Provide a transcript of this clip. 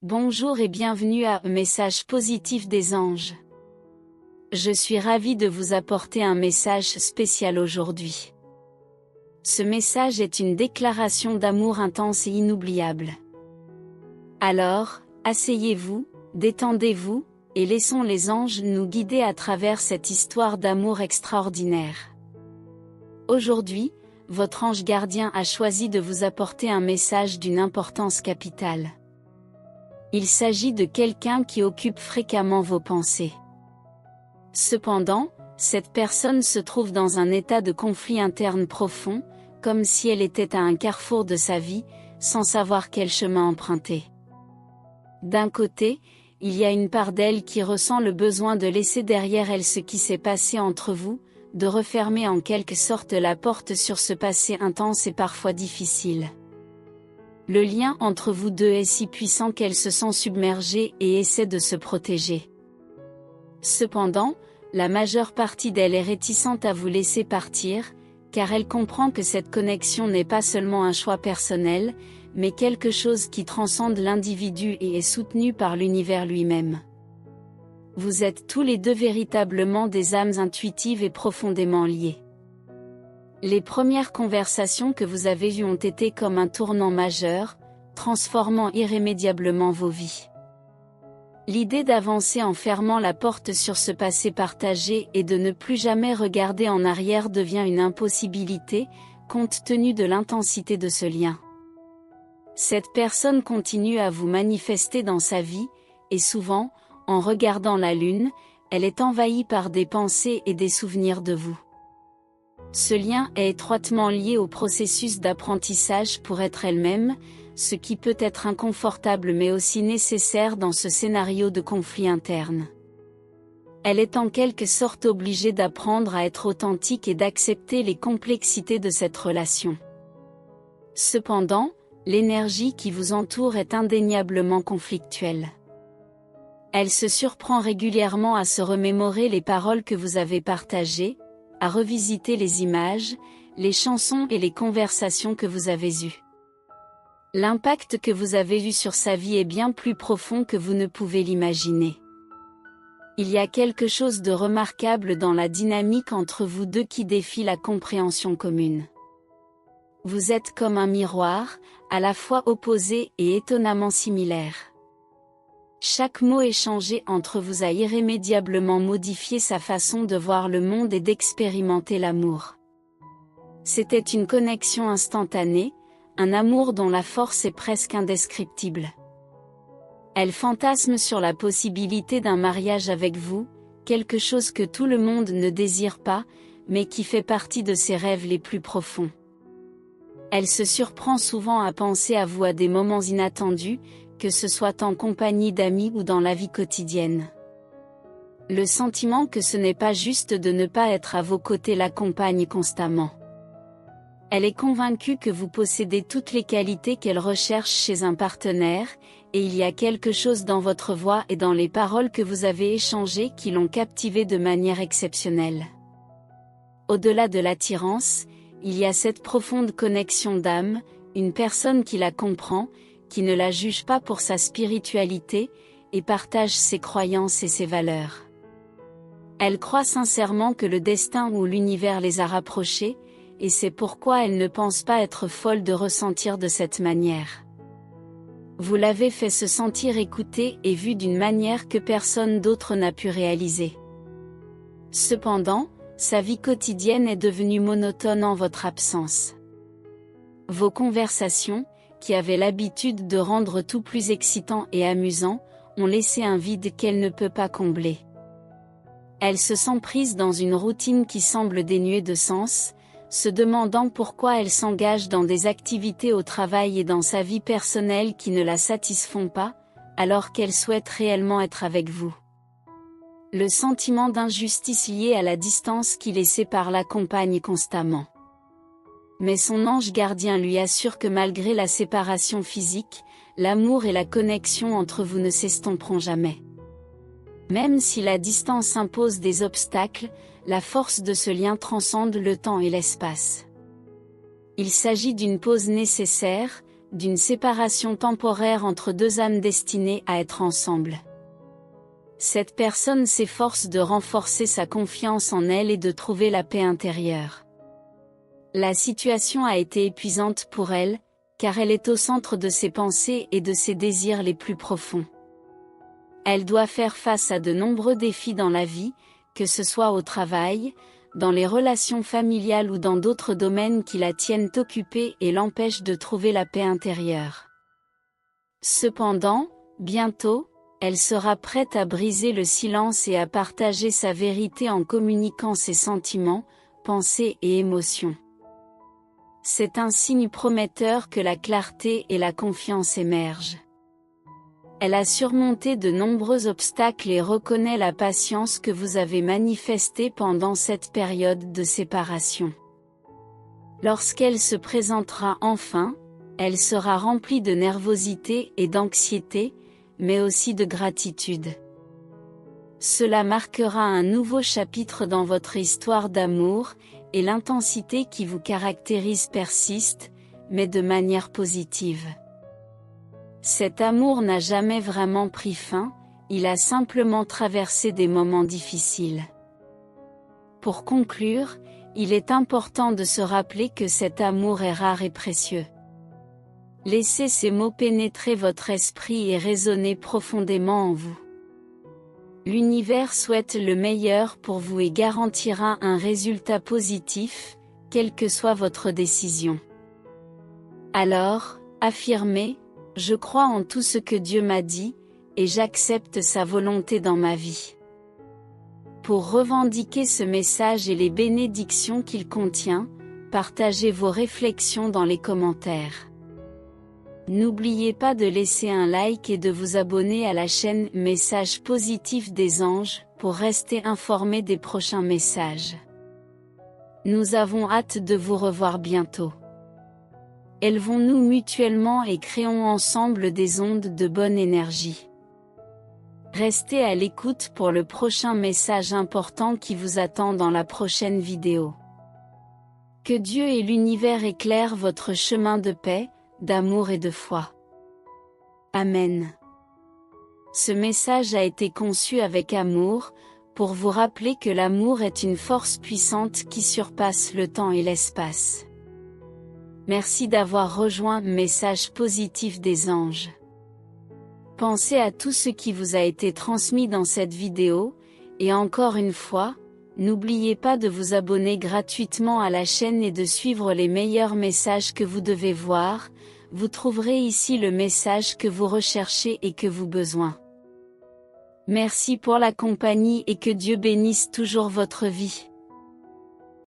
Bonjour et bienvenue à Message positif des anges. Je suis ravie de vous apporter un message spécial aujourd'hui. Ce message est une déclaration d'amour intense et inoubliable. Alors, asseyez-vous, détendez-vous, et laissons les anges nous guider à travers cette histoire d'amour extraordinaire. Aujourd'hui, votre ange gardien a choisi de vous apporter un message d'une importance capitale. Il s'agit de quelqu'un qui occupe fréquemment vos pensées. Cependant, cette personne se trouve dans un état de conflit interne profond, comme si elle était à un carrefour de sa vie, sans savoir quel chemin emprunter. D'un côté, il y a une part d'elle qui ressent le besoin de laisser derrière elle ce qui s'est passé entre vous, de refermer en quelque sorte la porte sur ce passé intense et parfois difficile. Le lien entre vous deux est si puissant qu'elle se sent submergée et essaie de se protéger. Cependant, la majeure partie d'elle est réticente à vous laisser partir, car elle comprend que cette connexion n'est pas seulement un choix personnel, mais quelque chose qui transcende l'individu et est soutenu par l'univers lui-même. Vous êtes tous les deux véritablement des âmes intuitives et profondément liées. Les premières conversations que vous avez eues ont été comme un tournant majeur, transformant irrémédiablement vos vies. L'idée d'avancer en fermant la porte sur ce passé partagé et de ne plus jamais regarder en arrière devient une impossibilité, compte tenu de l'intensité de ce lien. Cette personne continue à vous manifester dans sa vie, et souvent, en regardant la lune, elle est envahie par des pensées et des souvenirs de vous. Ce lien est étroitement lié au processus d'apprentissage pour être elle-même, ce qui peut être inconfortable mais aussi nécessaire dans ce scénario de conflit interne. Elle est en quelque sorte obligée d'apprendre à être authentique et d'accepter les complexités de cette relation. Cependant, l'énergie qui vous entoure est indéniablement conflictuelle. Elle se surprend régulièrement à se remémorer les paroles que vous avez partagées, à revisiter les images, les chansons et les conversations que vous avez eues. L'impact que vous avez eu sur sa vie est bien plus profond que vous ne pouvez l'imaginer. Il y a quelque chose de remarquable dans la dynamique entre vous deux qui défie la compréhension commune. Vous êtes comme un miroir, à la fois opposés et étonnamment similaires. Chaque mot échangé entre vous a irrémédiablement modifié sa façon de voir le monde et d'expérimenter l'amour. C'était une connexion instantanée, un amour dont la force est presque indescriptible. Elle fantasme sur la possibilité d'un mariage avec vous, quelque chose que tout le monde ne désire pas, mais qui fait partie de ses rêves les plus profonds. Elle se surprend souvent à penser à vous à des moments inattendus, que ce soit en compagnie d'amis ou dans la vie quotidienne. Le sentiment que ce n'est pas juste de ne pas être à vos côtés l'accompagne constamment. Elle est convaincue que vous possédez toutes les qualités qu'elle recherche chez un partenaire, et il y a quelque chose dans votre voix et dans les paroles que vous avez échangées qui l'ont captivée de manière exceptionnelle. Au-delà de l'attirance, il y a cette profonde connexion d'âme, une personne qui la comprend, qui ne la juge pas pour sa spiritualité, et partage ses croyances et ses valeurs. Elle croit sincèrement que le destin ou l'univers les a rapprochés, et c'est pourquoi elle ne pense pas être folle de ressentir de cette manière. Vous l'avez fait se sentir écoutée et vue d'une manière que personne d'autre n'a pu réaliser. Cependant, sa vie quotidienne est devenue monotone en votre absence. Vos conversations, qui avaient l'habitude de rendre tout plus excitant et amusant, ont laissé un vide qu'elle ne peut pas combler. Elle se sent prise dans une routine qui semble dénuée de sens, se demandant pourquoi elle s'engage dans des activités au travail et dans sa vie personnelle qui ne la satisfont pas, alors qu'elle souhaite réellement être avec vous. Le sentiment d'injustice lié à la distance qui les sépare l'accompagne constamment. Mais son ange gardien lui assure que malgré la séparation physique, l'amour et la connexion entre vous ne s'estomperont jamais. Même si la distance impose des obstacles, la force de ce lien transcende le temps et l'espace. Il s'agit d'une pause nécessaire, d'une séparation temporaire entre deux âmes destinées à être ensemble. Cette personne s'efforce de renforcer sa confiance en elle et de trouver la paix intérieure. La situation a été épuisante pour elle, car elle est au centre de ses pensées et de ses désirs les plus profonds. Elle doit faire face à de nombreux défis dans la vie, que ce soit au travail, dans les relations familiales ou dans d'autres domaines qui la tiennent occupée et l'empêchent de trouver la paix intérieure. Cependant, bientôt, elle sera prête à briser le silence et à partager sa vérité en communiquant ses sentiments, pensées et émotions. C'est un signe prometteur que la clarté et la confiance émergent. Elle a surmonté de nombreux obstacles et reconnaît la patience que vous avez manifestée pendant cette période de séparation. Lorsqu'elle se présentera enfin, elle sera remplie de nervosité et d'anxiété, mais aussi de gratitude. Cela marquera un nouveau chapitre dans votre histoire d'amour, et l'intensité qui vous caractérise persiste, mais de manière positive. Cet amour n'a jamais vraiment pris fin, il a simplement traversé des moments difficiles. Pour conclure, il est important de se rappeler que cet amour est rare et précieux. Laissez ces mots pénétrer votre esprit et résonner profondément en vous. L'univers souhaite le meilleur pour vous et garantira un résultat positif, quelle que soit votre décision. Alors, affirmez: je crois en tout ce que Dieu m'a dit, et j'accepte sa volonté dans ma vie. Pour revendiquer ce message et les bénédictions qu'il contient, partagez vos réflexions dans les commentaires. N'oubliez pas de laisser un like et de vous abonner à la chaîne Messages positifs des anges, pour rester informé des prochains messages. Nous avons hâte de vous revoir bientôt. Élevons-nous mutuellement et créons ensemble des ondes de bonne énergie. Restez à l'écoute pour le prochain message important qui vous attend dans la prochaine vidéo. Que Dieu et l'univers éclairent votre chemin de paix, d'amour et de foi. Amen. Ce message a été conçu avec amour, pour vous rappeler que l'amour est une force puissante qui surpasse le temps et l'espace. Merci d'avoir rejoint Messages positifs des anges. Pensez à tout ce qui vous a été transmis dans cette vidéo, et encore une fois, n'oubliez pas de vous abonner gratuitement à la chaîne et de suivre les meilleurs messages que vous devez voir. Vous trouverez ici le message que vous recherchez et que vous besoin. Merci pour la compagnie et que Dieu bénisse toujours votre vie.